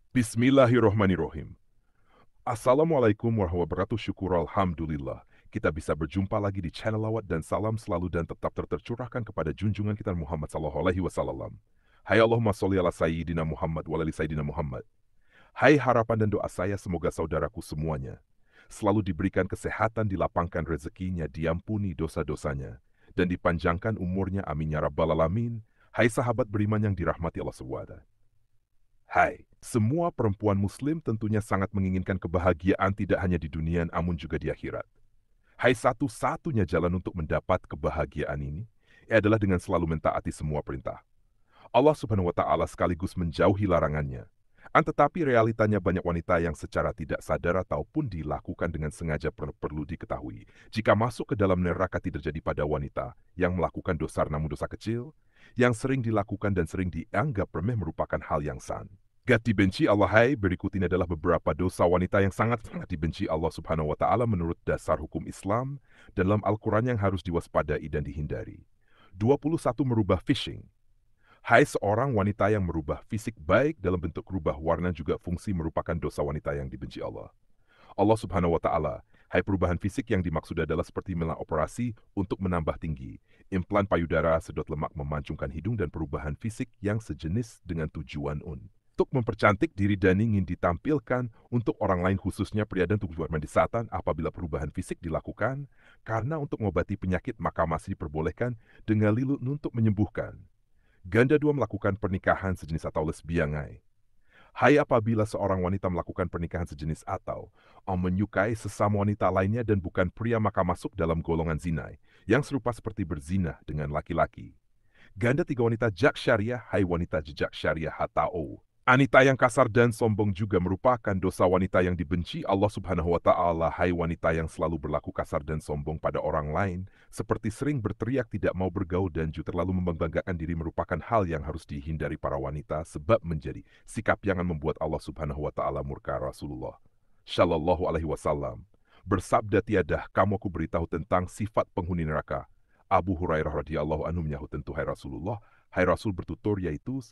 Bismillahirrohmanirrohim. Assalamualaikum warahmatullahi wabarakatuh. Syukur alhamdulillah. Kita bisa berjumpa lagi di channel Lawat dan Salam selalu dan tetap tercurahkan kepada junjungan kita Muhammad sallallahu alaihi wasallam. Hai Allahumma sholli ala sayyidina Muhammad wa ala sayyidina Muhammad. Hai harapan dan doa saya semoga saudaraku semuanya selalu diberikan kesehatan, dilapangkan rezekinya, diampuni dosa-dosanya, dan dipanjangkan umurnya. Amin ya rabbal alamin. Hai sahabat beriman yang dirahmati Allah SWT. Hai, semua perempuan muslim tentunya sangat menginginkan kebahagiaan tidak hanya di dunia namun juga di akhirat. Hai, satu-satunya jalan untuk mendapat kebahagiaan ini adalah dengan selalu mentaati semua perintah Allah Subhanahu wa Ta'ala sekaligus menjauhi larangannya. Tetapi realitanya banyak wanita yang secara tidak sadar ataupun dilakukan dengan sengaja perlu diketahui. Jika masuk ke dalam neraka tidak terjadi pada wanita yang melakukan dosa namun dosa kecil, yang sering dilakukan dan sering dianggap remeh merupakan hal yang sangat dibenci Allah. Hai, berikut ini adalah beberapa dosa wanita yang sangat-sangat dibenci Allah Subhanahu wa Ta'ala menurut dasar hukum Islam dalam Al-Quran yang harus diwaspadai dan dihindari. 21. Merubah fishing. Hai, seorang wanita yang merubah fisik baik dalam bentuk rubah warna juga fungsi merupakan dosa wanita yang dibenci Allah. Allah Subhanahu wa Ta'ala, hai, perubahan fisik yang dimaksud adalah seperti melakukan operasi untuk menambah tinggi, implan payudara, sedot lemak, memancungkan hidung, dan perubahan fisik yang sejenis dengan tujuan untuk mempercantik diri dan ingin ditampilkan untuk orang lain khususnya pria dan tujuan mendesatan. Apabila perubahan fisik dilakukan karena untuk mengobati penyakit maka masih diperbolehkan dengan lilin untuk menyembuhkan. Ganda dua, melakukan pernikahan sejenis atau lesbianai. Hai, apabila seorang wanita melakukan pernikahan sejenis atau menyukai sesama wanita lainnya dan bukan pria maka masuk dalam golongan zinai yang serupa seperti berzina dengan laki-laki. Ganda tiga, wanita jak syariah. Hai, wanita jejak syariah atau wanita yang kasar dan sombong juga merupakan dosa wanita yang dibenci Allah Subhanahu wa Ta'ala. Hai, wanita yang selalu berlaku kasar dan sombong pada orang lain, seperti sering berteriak, tidak mau bergaul, dan juga terlalu membanggakan diri merupakan hal yang harus dihindari para wanita sebab menjadi sikap yang membuat Allah Subhanahu wa Ta'ala murka. Rasulullah Shallallahu alaihi wasallam bersabda, tiada kamu aku beritahu tentang sifat penghuni neraka. Abu Hurairah radhiyallahu anhu menyahut, tentu hai Rasulullah. Hai, Rasul bertutur, yaitu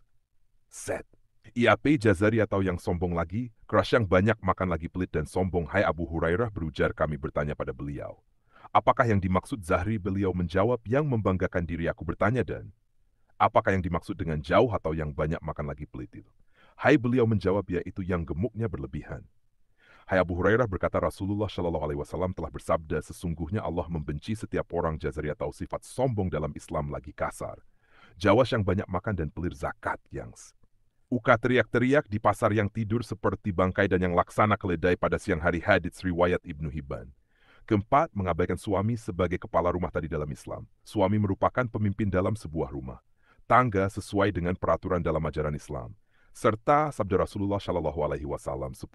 Set. IAP Jazari atau yang sombong lagi, keras yang banyak makan lagi pelit dan sombong. Hai, Abu Hurairah berujar, kami bertanya pada beliau, apakah yang dimaksud Zahri? Beliau menjawab, yang membanggakan diri. Aku bertanya, dan apakah yang dimaksud dengan jauh atau yang banyak makan lagi pelit itu? Hai, beliau menjawab, yaitu yang gemuknya berlebihan. Hai, Abu Hurairah berkata, Rasulullah Shallallahu alaihi wasallam telah bersabda, sesungguhnya Allah membenci setiap orang Jazari atau sifat sombong dalam Islam lagi kasar, jawas yang banyak makan dan pelir zakat yang uka teriak-teriak di pasar, yang tidur seperti bangkai, dan yang laksana keledai pada siang hari. Hadits riwayat Ibnu Hibban. Keempat, mengabaikan suami sebagai kepala rumah tadi dalam Islam. Suami merupakan pemimpin dalam sebuah rumah tangga sesuai dengan peraturan dalam ajaran Islam. Serta sabda Rasulullah Shallallahu alaihi wasallam 10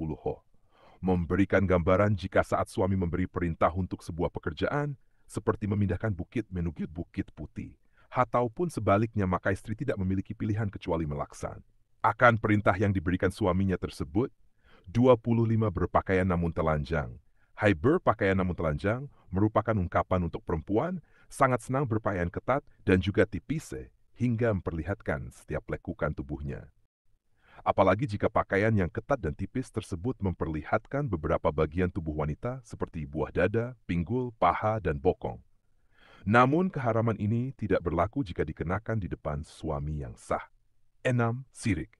memberikan gambaran jika saat suami memberi perintah untuk sebuah pekerjaan seperti memindahkan bukit menuju bukit putih, ataupun sebaliknya, maka istri tidak memiliki pilihan kecuali melaksanakan akan perintah yang diberikan suaminya tersebut. 25, berpakaian namun telanjang. Hai, berpakaian namun telanjang merupakan ungkapan untuk perempuan sangat senang berpakaian ketat dan juga tipis hingga memperlihatkan setiap lekukan tubuhnya. Apalagi jika pakaian yang ketat dan tipis tersebut memperlihatkan beberapa bagian tubuh wanita seperti buah dada, pinggul, paha, dan bokong. Namun keharaman ini tidak berlaku jika dikenakan di depan suami yang sah. 6. Syirik.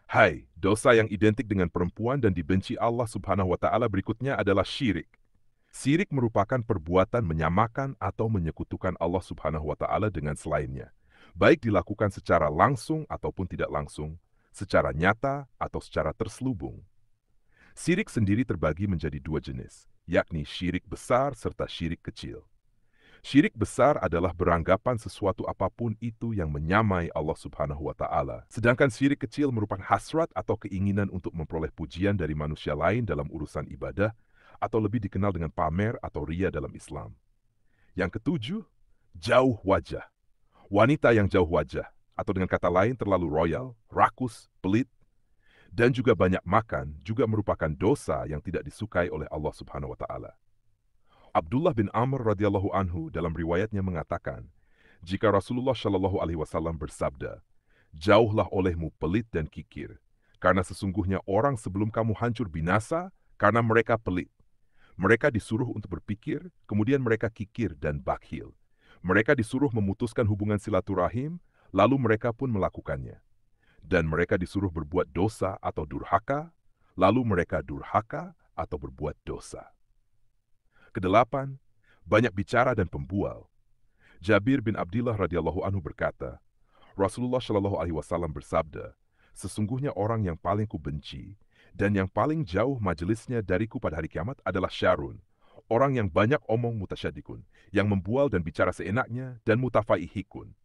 Hai, dosa yang identik dengan perempuan dan dibenci Allah Subhanahu wa Ta'ala berikutnya adalah syirik. Syirik merupakan perbuatan menyamakan atau menyekutukan Allah Subhanahu wa Ta'ala dengan selainnya, baik dilakukan secara langsung ataupun tidak langsung, secara nyata atau secara terselubung. Syirik sendiri terbagi menjadi dua jenis, yakni syirik besar serta syirik kecil. Syirik besar adalah beranggapan sesuatu apapun itu yang menyamai Allah Subhanahu wa Ta'ala. Sedangkan syirik kecil merupakan hasrat atau keinginan untuk memperoleh pujian dari manusia lain dalam urusan ibadah, atau lebih dikenal dengan pamer atau ria dalam Islam. Yang ketujuh, jauh wajah. Wanita yang jauh wajah, atau dengan kata lain terlalu royal, rakus, pelit, dan juga banyak makan, juga merupakan dosa yang tidak disukai oleh Allah Subhanahu wa Ta'ala. Abdullah bin Amr radhiyallahu anhu dalam riwayatnya mengatakan, jika Rasulullah Shallallahu alaihi wasallam bersabda, jauhlah olehmu pelit dan kikir, Karena sesungguhnya orang sebelum kamu hancur binasa karena mereka pelit. Mereka disuruh untuk berpikir, kemudian mereka kikir dan bakhil. Mereka disuruh memutuskan hubungan silaturahim, lalu mereka pun melakukannya. Dan mereka disuruh berbuat dosa atau durhaka, lalu mereka durhaka atau berbuat dosa. Kedelapan, banyak bicara dan pembual. Jabir bin Abdillah radhiyallahu anhu berkata, Rasulullah shallallahu alaihi wasallam bersabda, sesungguhnya orang yang paling kubenci dan yang paling jauh majelisnya dariku pada hari kiamat adalah Syarun, orang yang banyak omong mutasyadikun, yang membual dan bicara seenaknya dan mutafaihikun.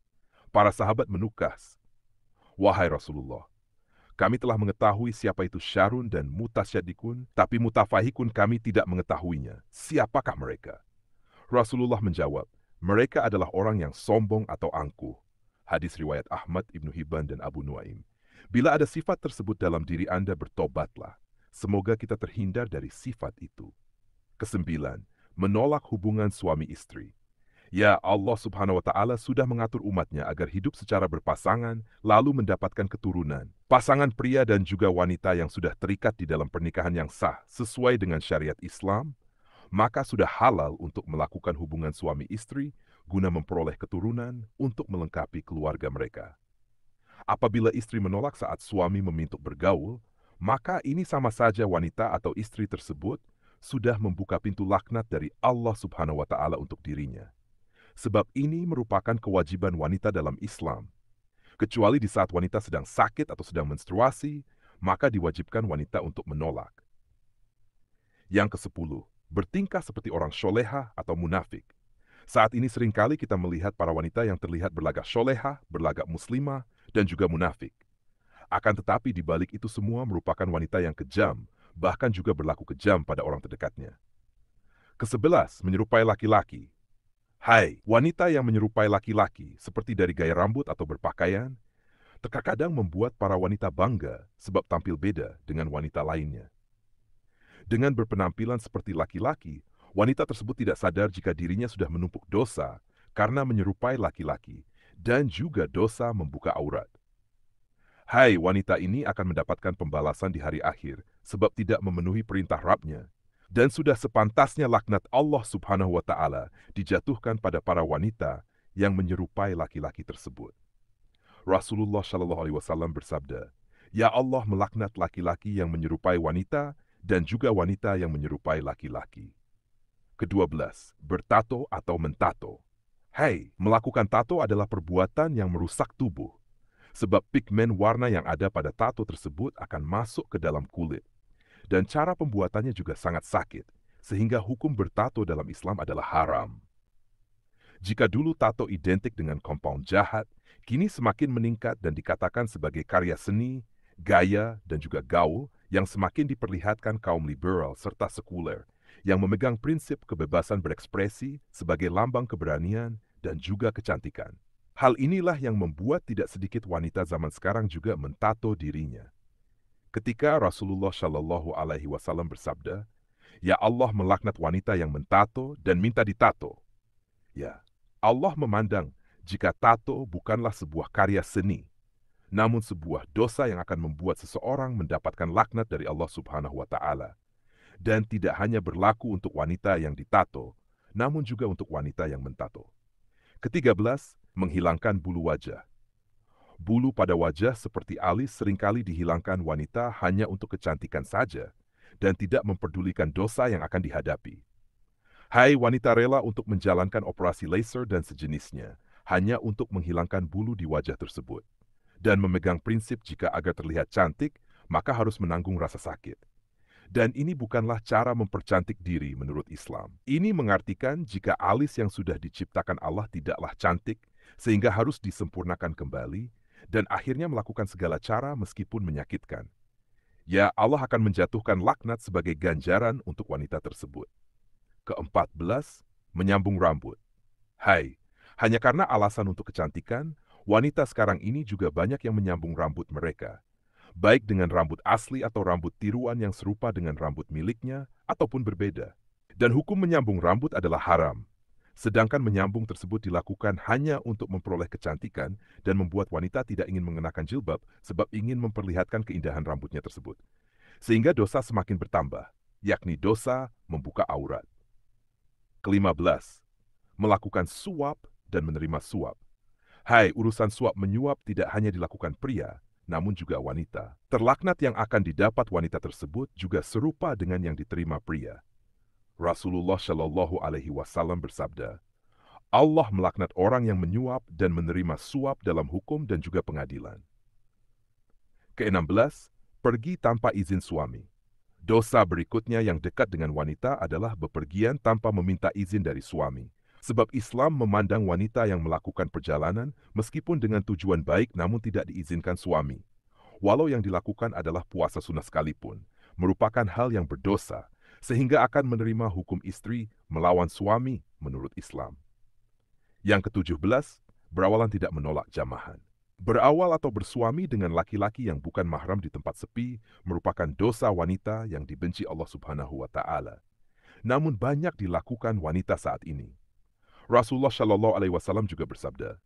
Para sahabat menukas, wahai Rasulullah, kami telah mengetahui siapa itu Syarun dan mutasyadikun, tapi mutafahikun kami tidak mengetahuinya. Siapakah mereka? Rasulullah menjawab, mereka adalah orang yang sombong atau angkuh. Hadis riwayat Ahmad, Ibnu Hibban, dan Abu Nuaim. Bila ada sifat tersebut dalam diri Anda, bertobatlah. Semoga kita terhindar dari sifat itu. Kesembilan, menolak hubungan suami istri. Ya, Allah subhanahu wa ta'ala sudah mengatur umatnya agar hidup secara berpasangan, lalu mendapatkan keturunan. Pasangan pria dan juga wanita yang sudah terikat di dalam pernikahan yang sah sesuai dengan syariat Islam, maka sudah halal untuk melakukan hubungan suami istri guna memperoleh keturunan untuk melengkapi keluarga mereka. Apabila istri menolak saat suami meminta bergaul, maka ini sama saja wanita atau istri tersebut sudah membuka pintu laknat dari Allah subhanahu wa ta'ala untuk dirinya. Sebab ini merupakan kewajiban wanita dalam Islam. Kecuali di saat wanita sedang sakit atau sedang menstruasi, maka diwajibkan wanita untuk menolak. Yang ke-10, bertingkah seperti orang sholehah atau munafik. Saat ini seringkali kita melihat para wanita yang terlihat berlagak sholehah, berlagak muslimah, dan juga munafik. Akan tetapi di balik itu semua merupakan wanita yang kejam, bahkan juga berlaku kejam pada orang terdekatnya. Ke-11, menyerupai laki-laki. Hai, wanita yang menyerupai laki-laki, seperti dari gaya rambut atau berpakaian, terkadang membuat para wanita bangga sebab tampil beda dengan wanita lainnya. Dengan berpenampilan seperti laki-laki, wanita tersebut tidak sadar jika dirinya sudah menumpuk dosa karena menyerupai laki-laki dan juga dosa membuka aurat. Hai, wanita ini akan mendapatkan pembalasan di hari akhir sebab tidak memenuhi perintah Rabb-Nya. Dan sudah sepantasnya laknat Allah subhanahu wa ta'ala dijatuhkan pada para wanita yang menyerupai laki-laki tersebut. Rasulullah shallallahu alaihi wasallam bersabda, Ya Allah melaknat laki-laki yang menyerupai wanita dan juga wanita yang menyerupai laki-laki. Ke-12, bertato atau mentato. Hai, melakukan tato adalah perbuatan yang merusak tubuh. Sebab pigmen warna yang ada pada tato tersebut akan masuk ke dalam kulit. Dan cara pembuatannya juga sangat sakit, sehingga hukum bertato dalam Islam adalah haram. Jika dulu tato identik dengan compound jahat, kini semakin meningkat dan dikatakan sebagai karya seni, gaya, dan juga gaul yang semakin diperlihatkan kaum liberal serta sekuler, yang memegang prinsip kebebasan berekspresi sebagai lambang keberanian dan juga kecantikan. Hal inilah yang membuat tidak sedikit wanita zaman sekarang juga mentato dirinya. Ketika Rasulullah Shallallahu Alaihi Wasallam bersabda, Ya Allah melaknat wanita yang mentato dan minta ditato. Ya, Allah memandang jika tato bukanlah sebuah karya seni, namun sebuah dosa yang akan membuat seseorang mendapatkan laknat dari Allah Subhanahu wa Ta'ala. Dan tidak hanya berlaku untuk wanita yang ditato, namun juga untuk wanita yang mentato. Ke-13, menghilangkan bulu wajah. Bulu pada wajah seperti alis seringkali dihilangkan wanita hanya untuk kecantikan saja dan tidak memperdulikan dosa yang akan dihadapi. Hai wanita rela untuk menjalankan operasi laser dan sejenisnya hanya untuk menghilangkan bulu di wajah tersebut dan memegang prinsip jika agar terlihat cantik maka harus menanggung rasa sakit. Dan ini bukanlah cara mempercantik diri menurut Islam. Ini mengartikan jika alis yang sudah diciptakan Allah tidaklah cantik, sehingga harus disempurnakan kembali, dan akhirnya melakukan segala cara meskipun menyakitkan. Ya, Allah akan menjatuhkan laknat sebagai ganjaran untuk wanita tersebut. Ke-14, menyambung rambut. Hai, hanya karena alasan untuk kecantikan, wanita sekarang ini juga banyak yang menyambung rambut mereka. Baik dengan rambut asli atau rambut tiruan yang serupa dengan rambut miliknya, ataupun berbeda. Dan hukum menyambung rambut adalah haram. Sedangkan menyambung tersebut dilakukan hanya untuk memperoleh kecantikan dan membuat wanita tidak ingin mengenakan jilbab sebab ingin memperlihatkan keindahan rambutnya tersebut. Sehingga dosa semakin bertambah, yakni dosa membuka aurat. Kelima belas, melakukan suap dan menerima suap. Hai, urusan suap menyuap tidak hanya dilakukan pria, namun juga wanita. Terlaknat yang akan didapat wanita tersebut juga serupa dengan yang diterima pria. Rasulullah Shallallahu Alaihi Wasallam bersabda, Allah melaknat orang yang menyuap dan menerima suap dalam hukum dan juga pengadilan. Ke-16, pergi tanpa izin suami. Dosa berikutnya yang dekat dengan wanita adalah bepergian tanpa meminta izin dari suami. Sebab Islam memandang wanita yang melakukan perjalanan meskipun dengan tujuan baik namun tidak diizinkan suami. Walau yang dilakukan adalah puasa sunnah sekalipun, merupakan hal yang berdosa, sehingga akan menerima hukum istri melawan suami menurut Islam. Yang ke-17, berawalan tidak menolak jamahan. Berawal atau bersuami dengan laki-laki yang bukan mahram di tempat sepi merupakan dosa wanita yang dibenci Allah Subhanahu wa Ta'ala. Namun banyak dilakukan wanita saat ini. Rasulullah Shallallahu Alaihi Wasallam juga bersabda,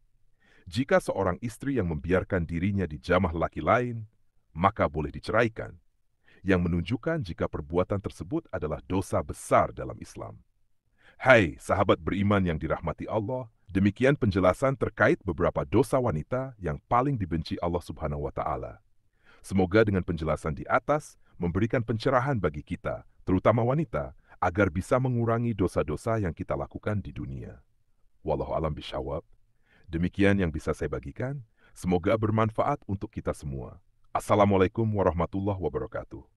jika seorang istri yang membiarkan dirinya dijamah laki lain, maka boleh diceraikan, yang menunjukkan jika perbuatan tersebut adalah dosa besar dalam Islam. Hai sahabat beriman yang dirahmati Allah, demikian penjelasan terkait beberapa dosa wanita yang paling dibenci Allah Subhanahu wa Ta'ala. Semoga dengan penjelasan di atas memberikan pencerahan bagi kita, terutama wanita, agar bisa mengurangi dosa-dosa yang kita lakukan di dunia. Wallahu a'lam bishawab. Demikian yang bisa saya bagikan. Semoga bermanfaat untuk kita semua. Assalamualaikum warahmatullahi wabarakatuh.